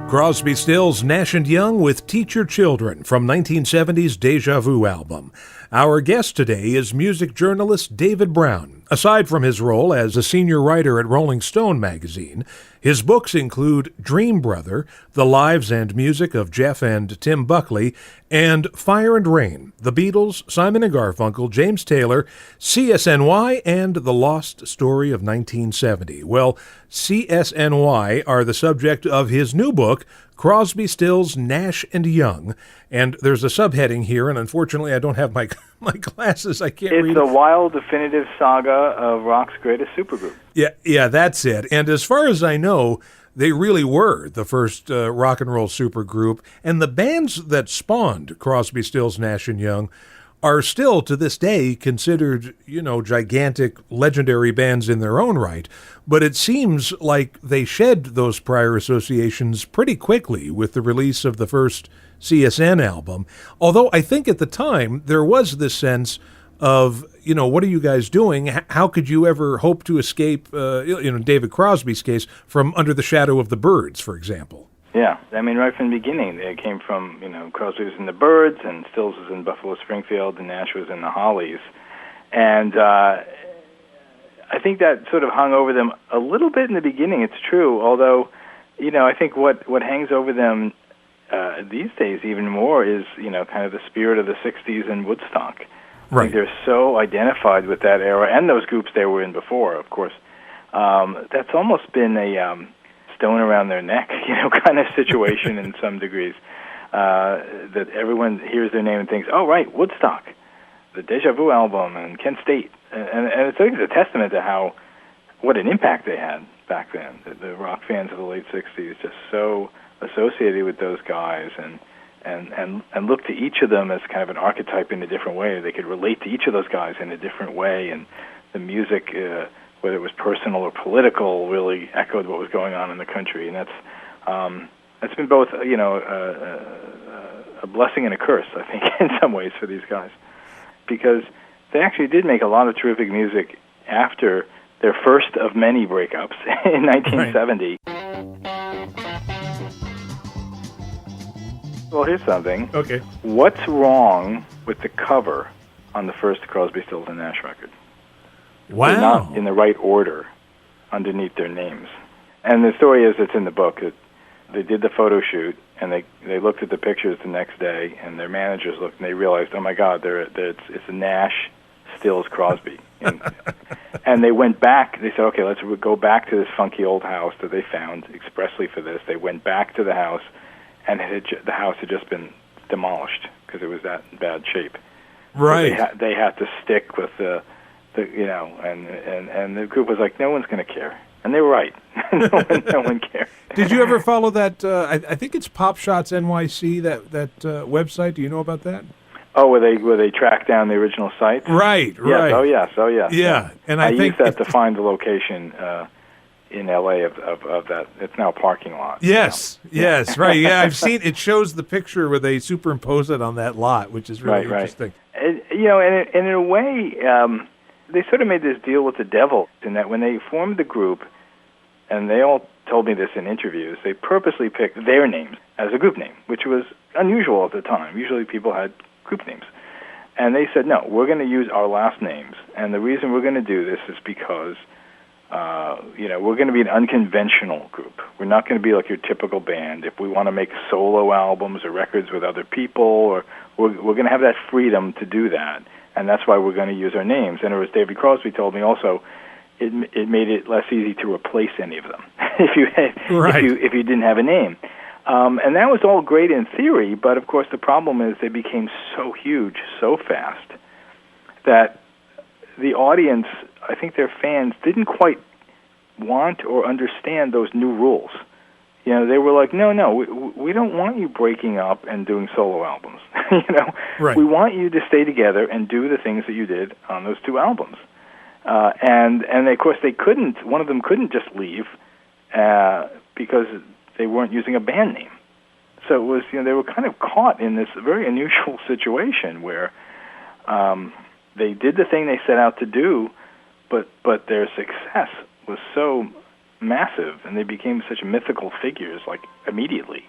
Crosby, Stills, Nash Young with Teach Your Children from 1970's Deja Vu album. Our guest today is music journalist David Browne. Aside from his role as a senior writer at Rolling Stone magazine, his books include Dream Brother, The Lives and Music of Jeff and Tim Buckley, and Fire and Rain, The Beatles, Simon and Garfunkel, James Taylor, CSNY, and The Lost Story of 1970. Well, CSNY are the subject of his new book, Crosby, Stills, Nash and Young, and there's a subheading here, and unfortunately I don't have my glasses. I can't read it. It's a wild, definitive saga of rock's greatest supergroup. Yeah, that's it. And as far as I know, they really were the first rock and roll supergroup, and the bands that spawned Crosby, Stills, Nash and Young are still, to this day, considered, gigantic, legendary bands in their own right. But it seems like they shed those prior associations pretty quickly with the release of the first CSN album. Although I think at the time there was this sense of, what are you guys doing? How could you ever hope to escape, David Crosby's case, from Under the Shadow of the Byrds, for example? Yeah, I mean, right from the beginning, they came from, Crosby was in the Byrds, and Stills was in Buffalo Springfield, and Nash was in the Hollies. And I think that sort of hung over them a little bit in the beginning, it's true, although, I think what hangs over them these days even more is, kind of the spirit of the 60s and Woodstock. Right. I think they're so identified with that era, and those groups they were in before, of course. That's almost been a stone around their neck, kind of situation in some degrees, that everyone hears their name and thinks, oh, right, Woodstock, the Deja Vu album, and Kent State. And I think it's a testament to what an impact they had back then. The rock fans of the late 60s just so associated with those guys and looked to each of them as kind of an archetype in a different way. They could relate to each of those guys in a different way, and the music, whether it was personal or political, really echoed what was going on in the country. And that's been both, a blessing and a curse, I think, in some ways for these guys, because they actually did make a lot of terrific music after their first of many breakups in 1970. Right. Well, here's something. Okay. What's wrong with the cover on the first Crosby, Stills, and Nash record? Wow. They're not in the right order underneath their names. And the story is, it's in the book, that they did the photo shoot, and they looked at the pictures the next day, and their managers looked, and they realized, oh my God, it's a Nash, Stills, Crosby. And they went back, they said, okay, let's go back to this funky old house that they found expressly for this. They went back to the house, and the house had just been demolished because it was that in bad shape. Right. So they had to stick with and the group was like, no one's going to care. And they were right. no one cared. Did you ever follow that, I think it's Pop Shots NYC, that website? Do you know about that? Oh, where they tracked down the original site? Right. Yes, oh yes. Yeah, and I think used that to find the location in L.A. of that. It's now a parking lot. Yes, right. Yeah, I've seen it. Shows the picture where they superimpose it on that lot, which is really interesting. And in a way, they sort of made this deal with the devil in that when they formed the group, and they all told me this in interviews, they purposely picked their names as a group name, which was unusual at the time. Usually people had group names. And they said, no, we're going to use our last names. And the reason we're going to do this is because, we're going to be an unconventional group. We're not going to be like your typical band. If we want to make solo albums or records with other people, or we're going to have that freedom to do that. And that's why we're going to use our names. And as David Crosby told me also, it made it less easy to replace any of them if you didn't have a name. And that was all great in theory, but of course the problem is they became so huge so fast that the audience, I think their fans, didn't quite want or understand those new rules. They were like, no, we don't want you breaking up and doing solo albums. Right. We want you to stay together and do the things that you did on those two albums. And of course one of them couldn't just leave because they weren't using a band name. So it was, they were kind of caught in this very unusual situation where they did the thing they set out to do, but their success was so massive, and they became such mythical figures, like immediately,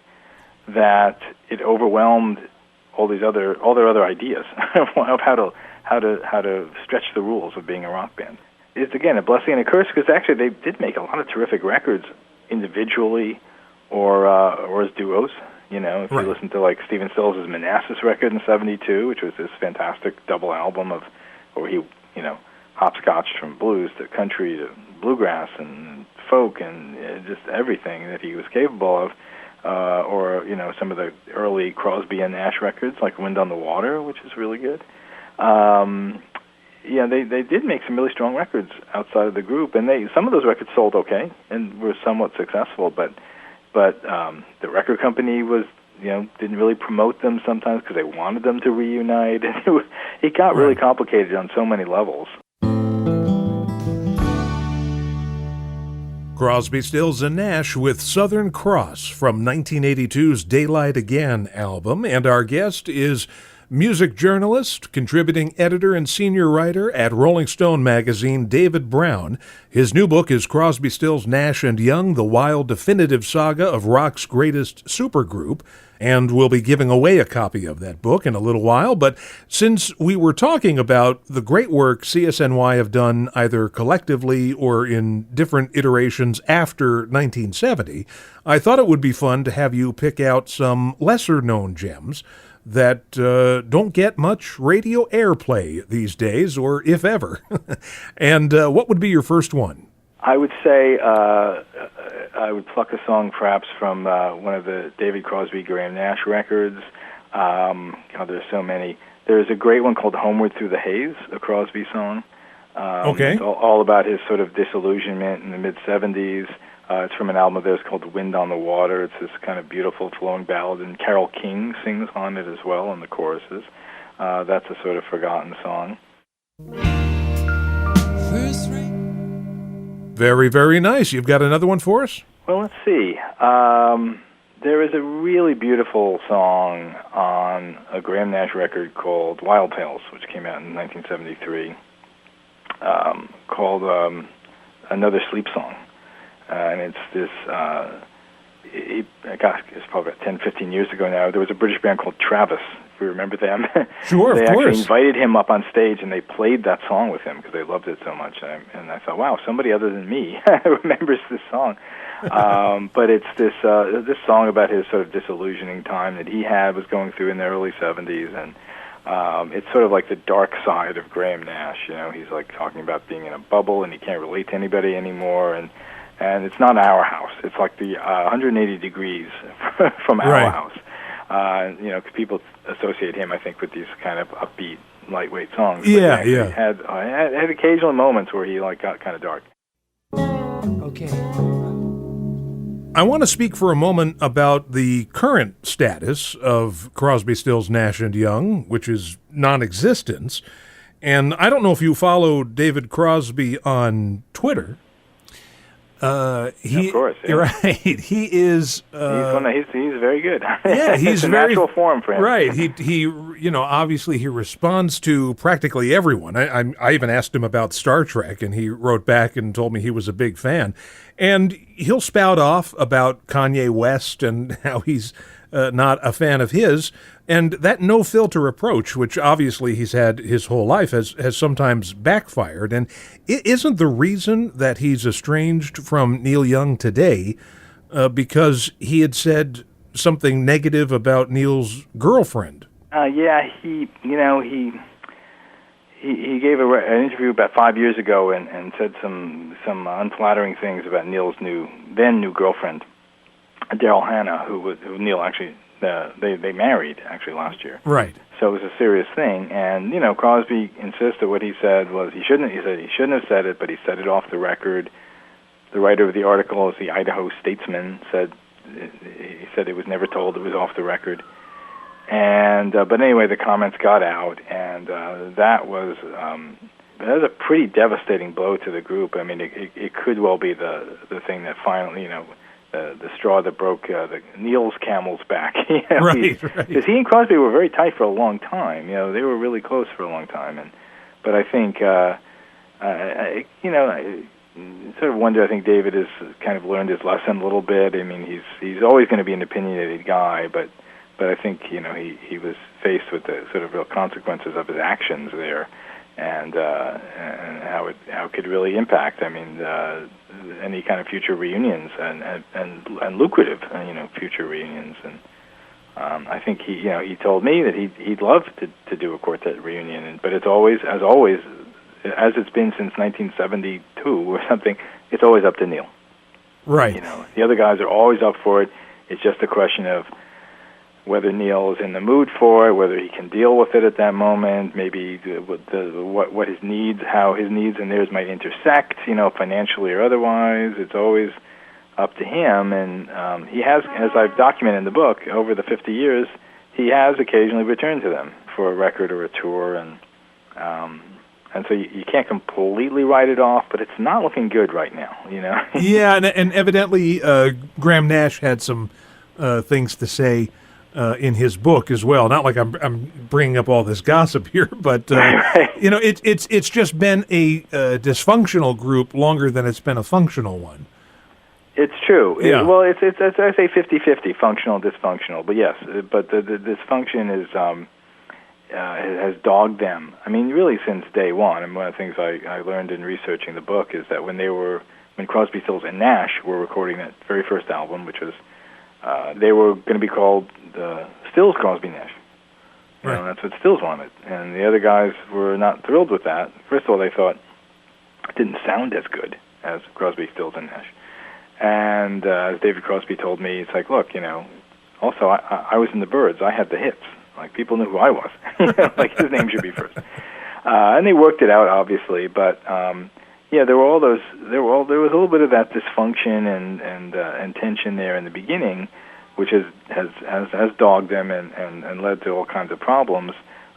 that it overwhelmed all their other ideas of how to stretch the rules of being a rock band. It's again a blessing and a curse, because actually they did make a lot of terrific records individually or as duos. You know, if you listen to like Stephen Stills' Manassas record in '72, which was this fantastic double album where he, hopscotched from blues to country to bluegrass and folk and just everything that he was capable of, or some of the early Crosby and Nash records like Wind on the Water, which is really good. They did make some really strong records outside of the group, and some of those records sold okay and were somewhat successful, but the record company didn't really promote them sometimes because they wanted them to reunite. It got really complicated on so many levels. Crosby, Stills, and Nash with Southern Cross from 1982's Daylight Again album, and our guest is music journalist, contributing editor, and senior writer at Rolling Stone magazine, David Browne. His new book is Crosby, Stills, Nash and Young, the wild definitive saga of rock's greatest supergroup, and we'll be giving away a copy of that book in a little while. But since we were talking about the great work CSNY have done either collectively or in different iterations after 1970, I thought it would be fun to have you pick out some lesser-known gems that don't get much radio airplay these days, or if ever. And what would be your first one? I would say I would pluck a song perhaps from one of the David Crosby, Graham Nash records. There's so many. There's a great one called Homeward Through the Haze, a Crosby song. Okay. It's all about his sort of disillusionment in the mid-'70s. It's from an album of theirs called Wind on the Water. It's this kind of beautiful flowing ballad, and Carole King sings on it as well in the choruses. That's a sort of forgotten song. Very, very nice. You've got another one for us? Well, let's see. There is a really beautiful song on a Graham Nash record called Wild Tales, which came out in 1973, called Another Sleep Song. And it's this, it's probably about 10, 15 years ago now. There was a British band called Travis, if you remember them. Sure, of course. They actually invited him up on stage, and they played that song with him because they loved it so much. And I thought, wow, somebody other than me remembers this song. But it's this song about his sort of disillusioning time that he was going through in the early 70s, and it's sort of like the dark side of Graham Nash. He's like talking about being in a bubble, and he can't relate to anybody anymore, and it's not Our House. It's like the 180 degrees from Our House. 'Cause people associate him, I think, with these kind of upbeat, lightweight songs. Yeah. He had occasional moments where he got kind of dark. Okay. I want to speak for a moment about the current status of Crosby, Stills, Nash and Young, which is non-existence. And I don't know if you follow David Crosby on Twitter. Of course, yeah. Right. He is. He's very good. Yeah, he's it's a very natural form for him. Right. He obviously he responds to practically everyone. I even asked him about Star Trek, and he wrote back and told me he was a big fan. And he'll spout off about Kanye West and how he's not a fan of his. And that no-filter approach, which obviously he's had his whole life, has sometimes backfired. And it isn't the reason that he's estranged from Neil Young today because he had said something negative about Neil's girlfriend. He gave an interview about 5 years ago and said some unflattering things about Neil's then new girlfriend, Daryl Hannah, who Neil actually. They married actually last year. Right. So it was a serious thing, and Crosby insisted what he said was he shouldn't have said it, but he said it off the record. The writer of the article is the Idaho Statesman he said it was never told, it was off the record. And but anyway, the comments got out, and that was a pretty devastating blow to the group. I mean, it could well be the thing that finally the straw that broke Neil's camel's back. Right. Because he and Crosby were very tight for a long time. They were really close for a long time. But I think, sort of wonder. I think David has kind of learned his lesson a little bit. I mean, he's always going to be an opinionated guy, but I think he was faced with the sort of real consequences of his actions there, and how it could really impact. I mean, any kind of future reunions and lucrative future reunions. And I think he told me that he'd love to do a quartet reunion, but it's always as it's been since 1972 or something. It's always up to Neil. Right. The other guys are always up for it. It's just a question of whether Neil is in the mood for it, whether he can deal with it at that moment, maybe what his needs, how his needs and theirs might intersect, financially or otherwise. It's always up to him, and he has, as I've documented in the book, over the 50 years, he has occasionally returned to them for a record or a tour, and so you can't completely write it off, but it's not looking good right now, Yeah, and evidently Graham Nash had some things to say in his book as well. Not like I'm bringing up all this gossip here, but it's just been a dysfunctional group longer than it's been a functional one. It's true. Yeah. It's I say 50-50, functional, dysfunctional. But yes, but the dysfunction is has dogged them. I mean, really since day one. And one of the things I learned in researching the book is that when Crosby, Stills, and Nash were recording that very first album, which was they were going to be called Stills, Crosby, Nash. Right. That's what Stills wanted, and the other guys were not thrilled with that. First of all, they thought it didn't sound as good as Crosby, Stills, and Nash. And as David Crosby told me, it's like, look, also I was in the Byrds. I had the hits. Like, people knew who I was. Like, his name should be first. And they worked it out, obviously. But there were all those. There was a little bit of that dysfunction and tension there in the beginning, which has dogged them and led to all kinds of problems.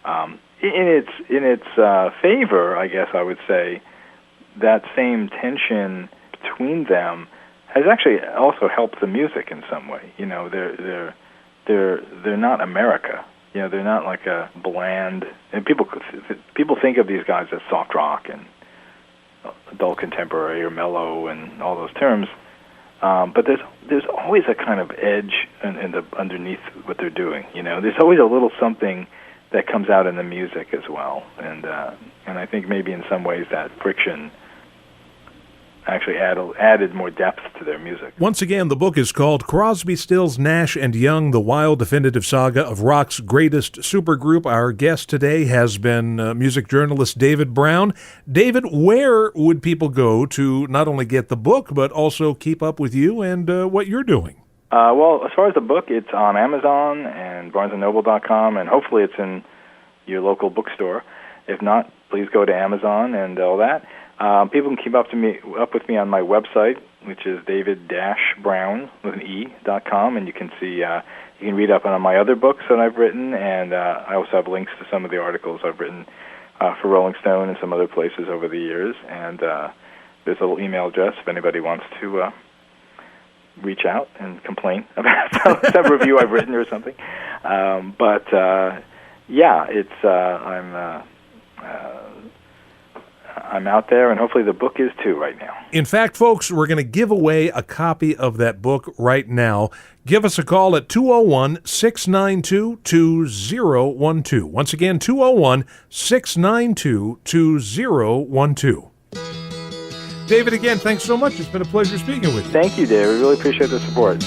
In its favor, I guess I would say, that same tension between them has actually also helped the music in some way. They're not America. They're not like a bland. And people think of these guys as soft rock and adult contemporary or mellow and all those terms. But there's always a kind of edge underneath what they're doing. There's always a little something that comes out in the music as well. And I think maybe in some ways that friction actually added more depth to their music. Once again, the book is called Crosby, Stills, Nash and Young, the Wild Definitive Saga of Rock's Greatest Supergroup. Our guest today has been music journalist David Browne. David, where would people go to not only get the book, but also keep up with you and what you're doing? Well, as far as the book, it's on Amazon and BarnesandNoble.com, and hopefully it's in your local bookstore. If not, please go to Amazon and all that. People can keep up with me on my website, which is david-brown with an E.com, and you can see you can read up on my other books that I've written, and I also have links to some of the articles I've written for Rolling Stone and some other places over the years. And there's a little email address if anybody wants to reach out and complain about some review I've written or something. I'm out there, and hopefully the book is too right now. In fact, folks, we're going to give away a copy of that book right now. Give us a call at 201-692-2012. Once again, 201-692-2012. David, again, thanks so much. It's been a pleasure speaking with you. Thank you, David. Really appreciate the support.